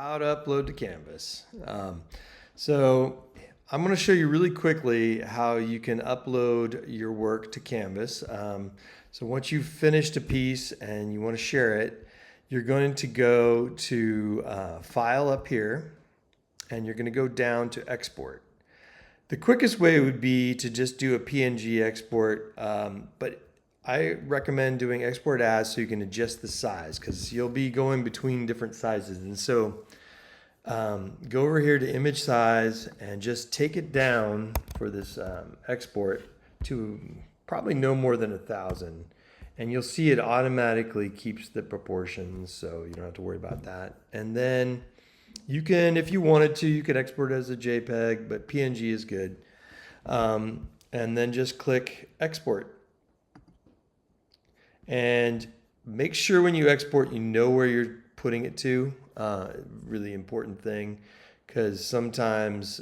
How to upload to Canvas. So I'm going to show you really quickly how you can upload your work to Canvas. So once you've finished a piece and you want to share it, you're going to go to File up here, and you're going to go down to Export. The quickest way would be to just do a PNG export, but I recommend doing export as so you can adjust the size because you'll be going between different sizes. And so go over here to image size and just take it down for this export to probably no more than 1,000. And you'll see it automatically keeps the proportions, so you don't have to worry about that. And then you can, if you wanted to, you could export it as a JPEG, but PNG is good. And then just click export. And make sure when you export, you know where you're putting it to. Really important thing, because sometimes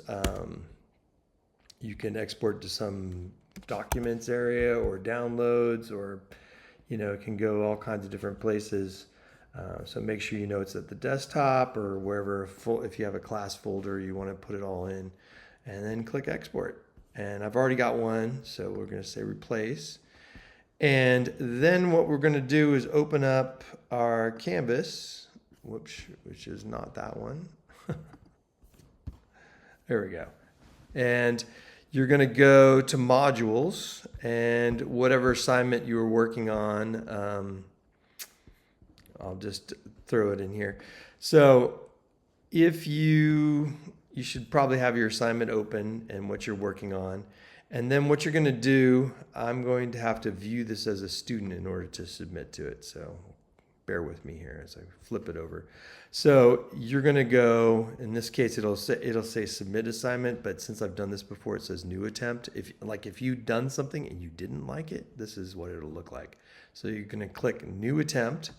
you can export to some documents area or downloads, or it can go all kinds of different places. So make sure you know it's at the desktop or wherever, if you have a class folder you want to put it all in, and then click export. And I've already got one, so we're going to say replace. And then what we're going to do is open up our Canvas, which is not that one. There we go. And you're going to go to modules, and whatever assignment you were working on, I'll just throw it in here. So if you should probably have your assignment open and what you're working on. And then what you're going to do, I'm going to have to view this as a student in order to submit to it. So bear with me here as I flip it over. So you're going to go, in this case, it'll say submit assignment, but since I've done this before, it says new attempt. If you've done something and you didn't like it, this is what it'll look like. So you're going to click new attempt,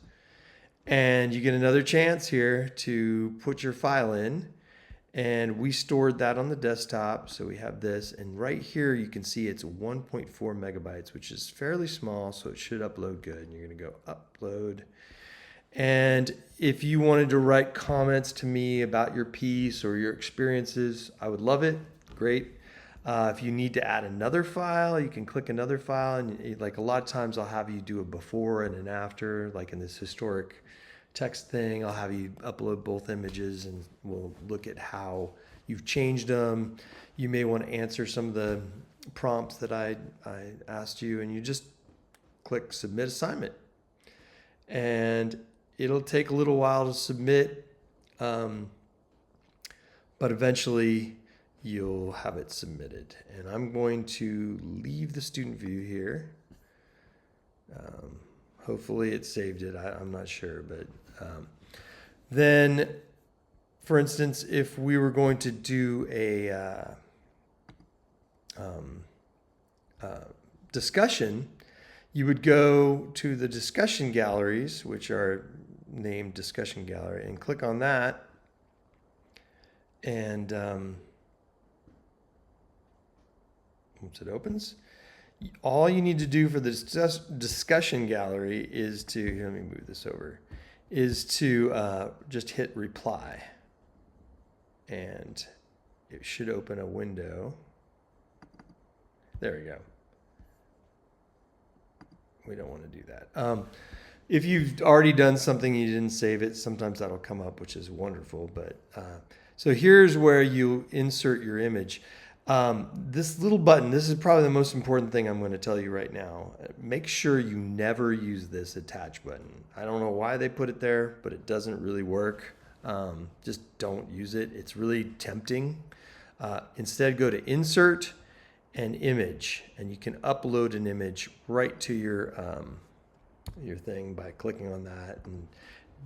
and you get another chance here to put your file in. And we stored that on the desktop, so we have this. And right here, you can see it's 1.4 megabytes, which is fairly small, so it should upload good. And you're going to go upload. And if you wanted to write comments to me about your piece or your experiences, I would love it. Great. If you need to add another file, you can click another file. And like a lot of times, I'll have you do a before and an after, like in this historic text thing. I'll have you upload both images, and we'll look at how you've changed them. You may want to answer some of the prompts that I asked you, and you just click submit assignment. And it'll take a little while to submit, but eventually you'll have it submitted. And I'm going to leave the student view here. Hopefully it saved it. I'm not sure, but then, for instance, if we were going to do a discussion, you would go to the discussion galleries, which are named discussion gallery, and click on that. And once it opens, all you need to do for the discussion gallery is to, here, let me move this over, is to just hit reply. And it should open a window. There we go. We don't want to do that. If you've already done something and you didn't save it, sometimes that'll come up, which is wonderful. But so here's where you insert your image. This little button, this is probably the most important thing I'm going to tell you right now. Make sure you never use this attach button. I don't know why they put it there, but it doesn't really work. Just don't use it. It's really tempting. Instead, go to insert and image, and you can upload an image right to your thing by clicking on that, and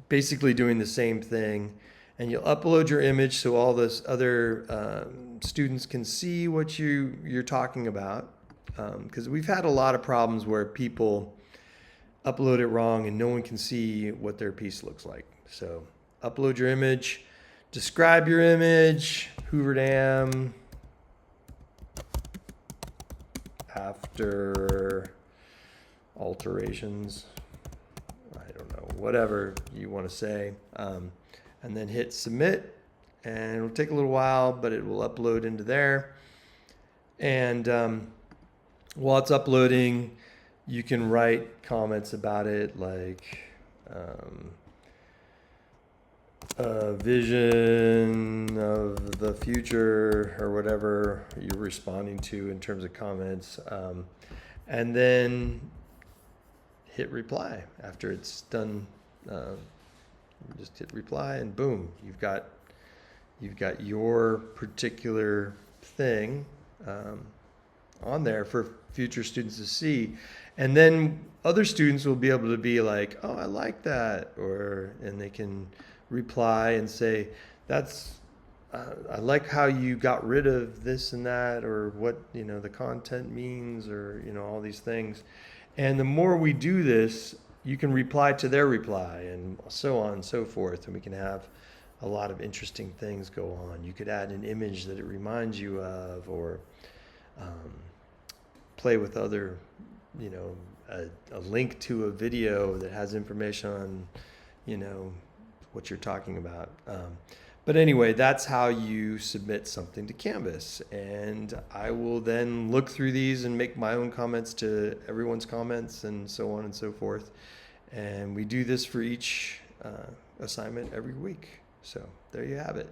basically doing the same thing. And you'll upload your image so all those other students can see what you're talking about. Because we've had a lot of problems where people upload it wrong and no one can see what their piece looks like. So upload your image, describe your image, Hoover Dam after alterations. I don't know, whatever you want to say. and then hit submit. And it'll take a little while, but it will upload into there. And while it's uploading, you can write comments about it, like a vision of the future or whatever you're responding to in terms of comments, and then hit reply after it's done. Just hit reply, and boom, you've got your particular thing on there for future students to see. And then other students will be able to be like, oh, I like that, and they can reply and say, that's I like how you got rid of this and that, or what the content means, or all these things. And the more we do this, you can reply to their reply, and so on and so forth, and we can have a lot of interesting things go on. You could add an image that it reminds you of, or play with other, a link to a video that has information on, what you're talking about. But anyway, that's how you submit something to Canvas. And I will then look through these and make my own comments to everyone's comments, and so on and so forth. And we do this for each assignment every week. So there you have it.